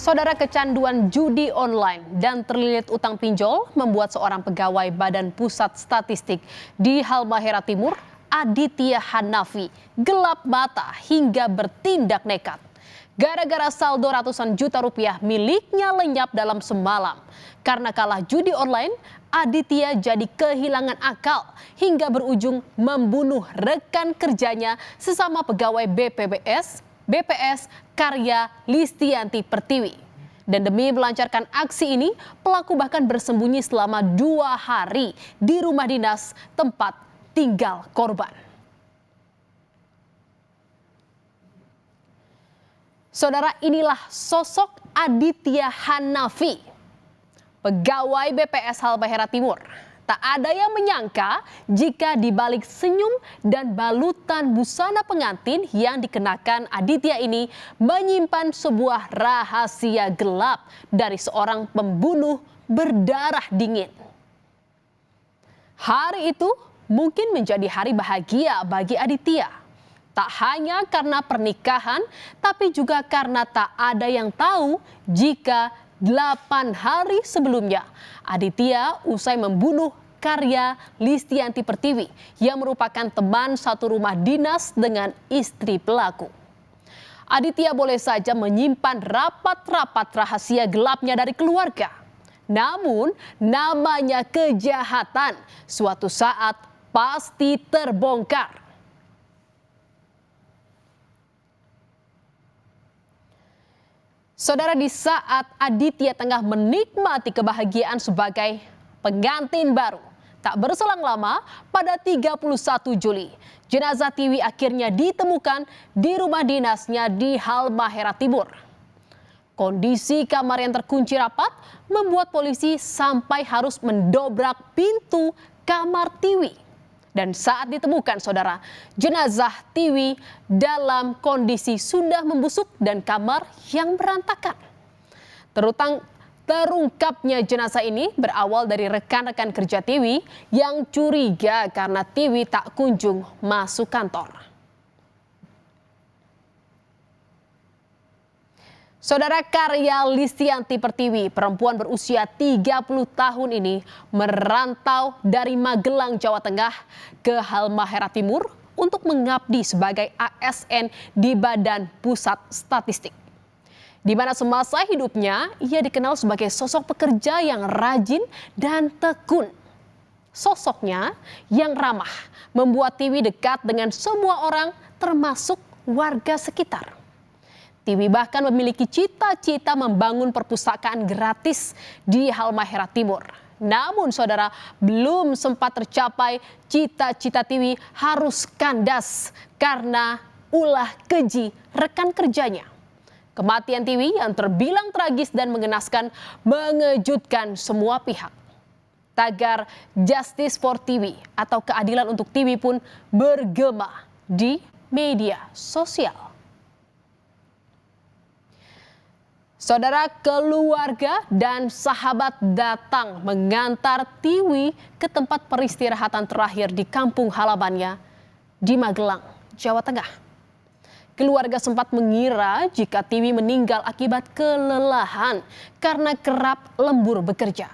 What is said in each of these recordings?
Saudara, kecanduan judi online dan terlilit utang pinjol membuat seorang pegawai Badan Pusat Statistik di Halmahera Timur, Aditya Hanafi, gelap mata hingga bertindak nekat. Gara-gara saldo ratusan juta rupiah miliknya lenyap dalam semalam. Karena kalah judi online, Aditya jadi kehilangan akal hingga berujung membunuh rekan kerjanya sesama pegawai BPS Karya Listianti Pertiwi. Dan demi melancarkan aksi ini, pelaku bahkan bersembunyi selama 2 hari di rumah dinas tempat tinggal korban. Saudara, inilah sosok Aditya Hanafi, pegawai BPS Halmahera Timur. Tak ada yang menyangka jika di balik senyum dan balutan busana pengantin yang dikenakan Aditya ini menyimpan sebuah rahasia gelap dari seorang pembunuh berdarah dingin. Hari itu mungkin menjadi hari bahagia bagi Aditya. Tak hanya karena pernikahan, tapi juga karena tak ada yang tahu jika 8 hari sebelumnya, Aditya usai membunuh Karya Listianti Pertiwi yang merupakan teman satu rumah dinas dengan istri pelaku. Aditya boleh saja menyimpan rapat-rapat rahasia gelapnya dari keluarga. Namun namanya kejahatan suatu saat pasti terbongkar. Saudara, di saat Aditya tengah menikmati kebahagiaan sebagai pengantin baru, tak berselang lama pada 31 Juli, jenazah Tiwi akhirnya ditemukan di rumah dinasnya di Halmahera Timur. Kondisi kamar yang terkunci rapat membuat polisi sampai harus mendobrak pintu kamar Tiwi. Dan saat ditemukan, saudara, jenazah Tiwi dalam kondisi sudah membusuk dan kamar yang berantakan. Terungkapnya jenazah ini berawal dari rekan-rekan kerja Tiwi yang curiga karena Tiwi tak kunjung masuk kantor. Saudara, Karya Listianti Pertiwi, perempuan berusia 30 tahun ini merantau dari Magelang, Jawa Tengah ke Halmahera Timur untuk mengabdi sebagai ASN di Badan Pusat Statistik. Di mana semasa hidupnya ia dikenal sebagai sosok pekerja yang rajin dan tekun. Sosoknya yang ramah membuat Tiwi dekat dengan semua orang termasuk warga sekitar. Tiwi bahkan memiliki cita-cita membangun perpustakaan gratis di Halmahera Timur. Namun saudara, belum sempat tercapai cita-cita Tiwi harus kandas karena ulah keji rekan kerjanya. Kematian Tiwi yang terbilang tragis dan mengenaskan mengejutkan semua pihak. Tagar Justice for Tiwi atau keadilan untuk Tiwi pun bergema di media sosial. Saudara, keluarga dan sahabat datang mengantar Tiwi ke tempat peristirahatan terakhir di kampung halamannya di Magelang, Jawa Tengah. Keluarga sempat mengira jika Tiwi meninggal akibat kelelahan karena kerap lembur bekerja.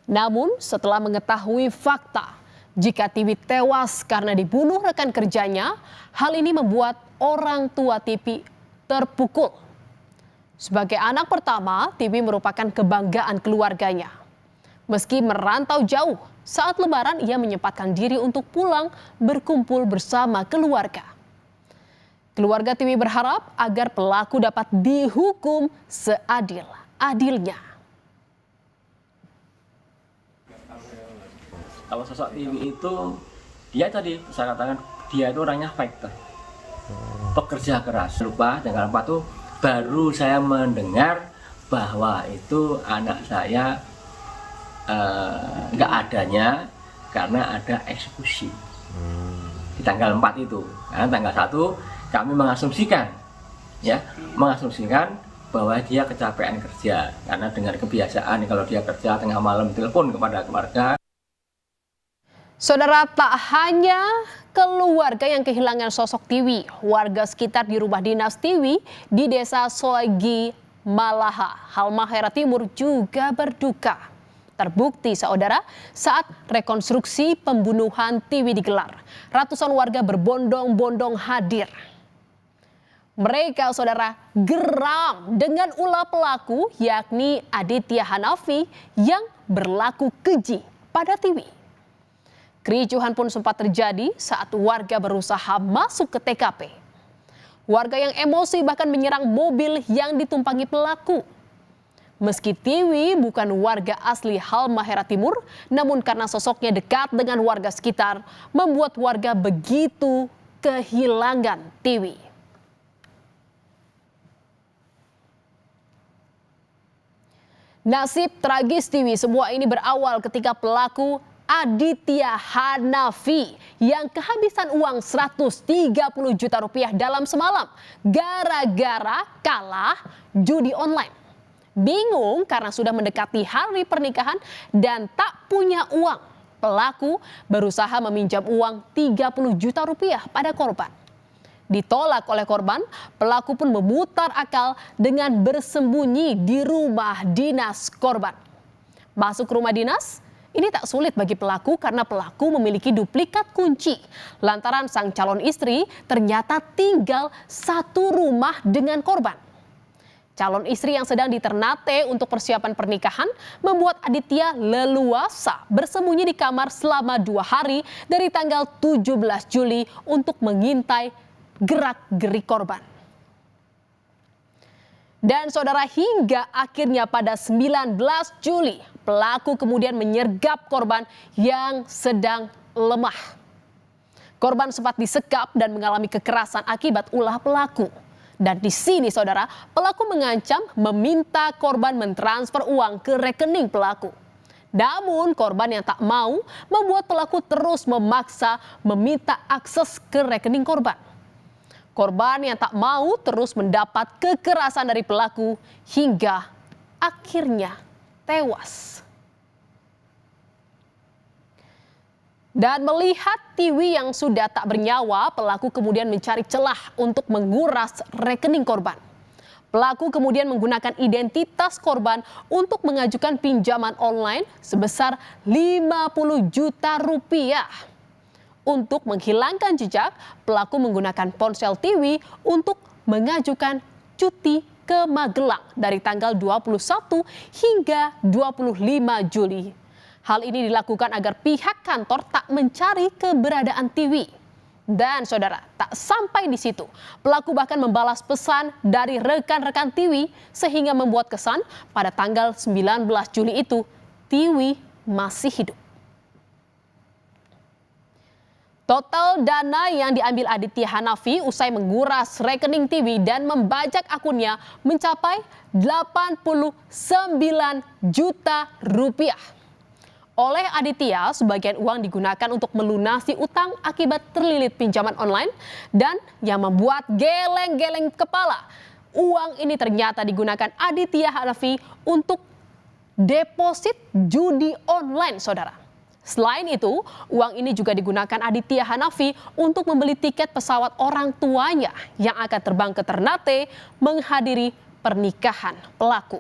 Namun setelah mengetahui fakta jika Tiwi tewas karena dibunuh rekan kerjanya, hal ini membuat orang tua Tiwi terpukul. Sebagai anak pertama, Tiwi merupakan kebanggaan keluarganya. Meski merantau jauh, saat Lebaran ia menyempatkan diri untuk pulang berkumpul bersama keluarga. Keluarga Tiwi berharap agar pelaku dapat dihukum seadil-adilnya. Kalau sosok Tiwi itu, dia tadi saya katakan dia itu orangnya fighter, pekerja keras. Lupa dengan apa tuh? Baru saya mendengar bahwa itu anak saya nggak adanya karena ada eksekusi di tanggal 4 itu. Karena tanggal 1 kami mengasumsikan bahwa dia kecapean kerja karena dengan kebiasaan kalau dia kerja tengah malam telepon kepada keluarga. Saudara, tak hanya keluarga yang kehilangan sosok Tiwi, warga sekitar di rumah dinas Tiwi di Desa Soegi Malaha, Halmahera Timur juga berduka. Terbukti saudara, saat rekonstruksi pembunuhan Tiwi digelar, ratusan warga berbondong-bondong hadir. Mereka saudara geram dengan ulah pelaku yakni Aditya Hanafi yang berlaku keji pada Tiwi. Kericuhan pun sempat terjadi saat warga berusaha masuk ke TKP. Warga yang emosi bahkan menyerang mobil yang ditumpangi pelaku. Meski Tiwi bukan warga asli Halmahera Timur, namun karena sosoknya dekat dengan warga sekitar, membuat warga begitu kehilangan Tiwi. Nasib tragis Tiwi semua ini berawal ketika pelaku Aditya Hanafi yang kehabisan uang 130 juta rupiah dalam semalam gara-gara kalah judi online. Bingung karena sudah mendekati hari pernikahan dan tak punya uang. Pelaku berusaha meminjam uang 30 juta rupiah pada korban. Ditolak oleh korban, pelaku pun memutar akal dengan bersembunyi di rumah dinas korban. Masuk ke rumah dinas, ini tak sulit bagi pelaku karena pelaku memiliki duplikat kunci. Lantaran sang calon istri ternyata tinggal satu rumah dengan korban. Calon istri yang sedang di Ternate untuk persiapan pernikahan membuat Aditya leluasa bersembunyi di kamar selama 2 hari dari tanggal 17 Juli untuk mengintai gerak-gerik korban. Dan saudara, hingga akhirnya pada 19 Juli pelaku kemudian menyergap korban yang sedang lemah. Korban sempat disekap dan mengalami kekerasan akibat ulah pelaku. Dan di sini saudara, pelaku mengancam meminta korban mentransfer uang ke rekening pelaku. Namun korban yang tak mau membuat pelaku terus memaksa meminta akses ke rekening korban. Korban yang tak mau terus mendapat kekerasan dari pelaku hingga akhirnya tewas. Dan melihat Tiwi yang sudah tak bernyawa, pelaku kemudian mencari celah untuk menguras rekening korban. Pelaku kemudian menggunakan identitas korban untuk mengajukan pinjaman online sebesar 50 juta rupiah. Untuk menghilangkan jejak, pelaku menggunakan ponsel Tiwi untuk mengajukan cuti ke Magelang dari tanggal 21 hingga 25 Juli. Hal ini dilakukan agar pihak kantor tak mencari keberadaan Tiwi. Dan saudara, tak sampai di situ, pelaku bahkan membalas pesan dari rekan-rekan Tiwi sehingga membuat kesan pada tanggal 19 Juli itu Tiwi masih hidup. Total dana yang diambil Aditya Hanafi usai menguras rekening Tiwi dan membajak akunnya mencapai 89 juta rupiah. Oleh Aditya, sebagian uang digunakan untuk melunasi utang akibat terlilit pinjaman online dan yang membuat geleng-geleng kepala. Uang ini ternyata digunakan Aditya Hanafi untuk deposit judi online, saudara. Selain itu, uang ini juga digunakan Aditya Hanafi untuk membeli tiket pesawat orang tuanya yang akan terbang ke Ternate menghadiri pernikahan pelaku.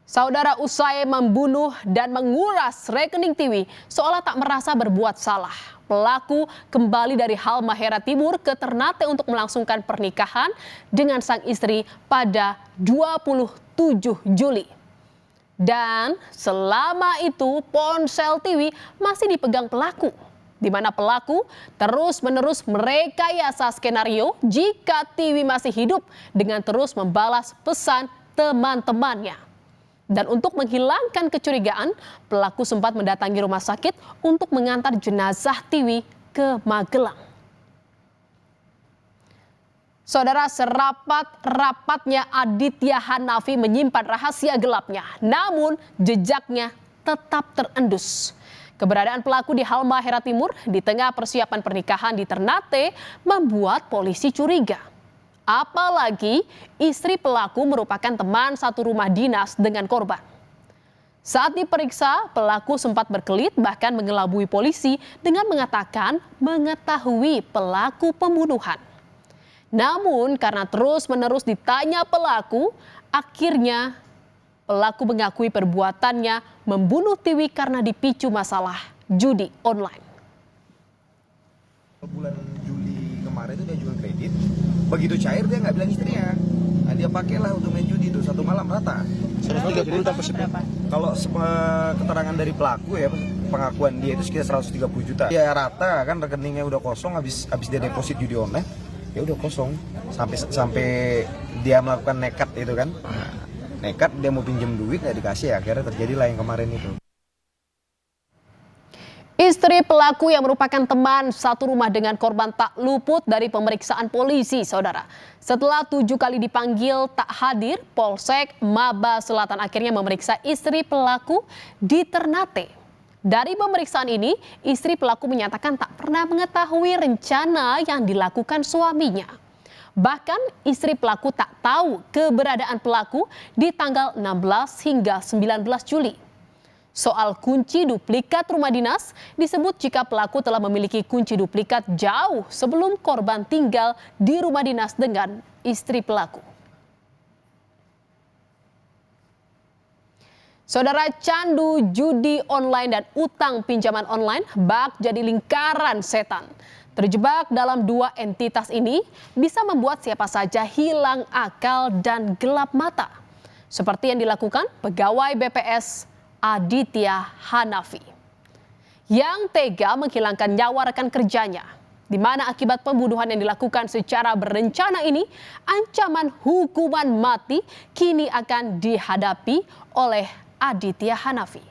Saudara, usai membunuh dan menguras rekening Tiwi seolah tak merasa berbuat salah. Pelaku kembali dari Halmahera Timur ke Ternate untuk melangsungkan pernikahan dengan sang istri pada 27 Juli. Dan selama itu ponsel Tiwi masih dipegang pelaku, di mana pelaku terus-menerus merekayasa skenario jika Tiwi masih hidup dengan terus membalas pesan teman-temannya. Dan untuk menghilangkan kecurigaan, pelaku sempat mendatangi rumah sakit untuk mengantar jenazah Tiwi ke Magelang. Saudara, serapat-rapatnya Aditya Hanafi menyimpan rahasia gelapnya, namun jejaknya tetap terendus. Keberadaan pelaku di Halmahera Timur di tengah persiapan pernikahan di Ternate membuat polisi curiga. Apalagi istri pelaku merupakan teman satu rumah dinas dengan korban. Saat diperiksa, pelaku sempat berkelit bahkan mengelabui polisi dengan mengatakan mengetahui pelaku pembunuhan. Namun karena terus-menerus ditanya pelaku, akhirnya pelaku mengakui perbuatannya membunuh Tiwi karena dipicu masalah judi online. Bulan Juli kemarin itu dia jual kredit, begitu cair dia nggak bilang istrinya. Nah, dia pakailah untuk main judi itu satu malam rata. 130 tanpa berapa? Kalau keterangan dari pelaku ya, pengakuan dia itu sekitar 130 juta. Dia rata kan rekeningnya udah kosong habis dia deposit judi online, ya udah kosong sampai dia melakukan nekat itu kan. Nah, nekat dia mau pinjam duit nggak dikasih, akhirnya terjadilah yang kemarin itu. Istri pelaku yang merupakan teman satu rumah dengan korban tak luput dari pemeriksaan polisi, saudara. Setelah 7 kali dipanggil tak hadir, Polsek Maba Selatan akhirnya memeriksa istri pelaku di Ternate. Dari pemeriksaan ini, istri pelaku menyatakan tak pernah mengetahui rencana yang dilakukan suaminya. Bahkan istri pelaku tak tahu keberadaan pelaku di tanggal 16 hingga 19 Juli. Soal kunci duplikat rumah dinas, disebut jika pelaku telah memiliki kunci duplikat jauh sebelum korban tinggal di rumah dinas dengan istri pelaku. Saudara, candu judi online dan utang pinjaman online bak jadi lingkaran setan. Terjebak dalam dua entitas ini bisa membuat siapa saja hilang akal dan gelap mata. Seperti yang dilakukan pegawai BPS Aditya Hanafi yang tega menghilangkan nyawa rekan kerjanya, di mana akibat pembunuhan yang dilakukan secara berencana ini, ancaman hukuman mati kini akan dihadapi oleh Aditya Hanafi.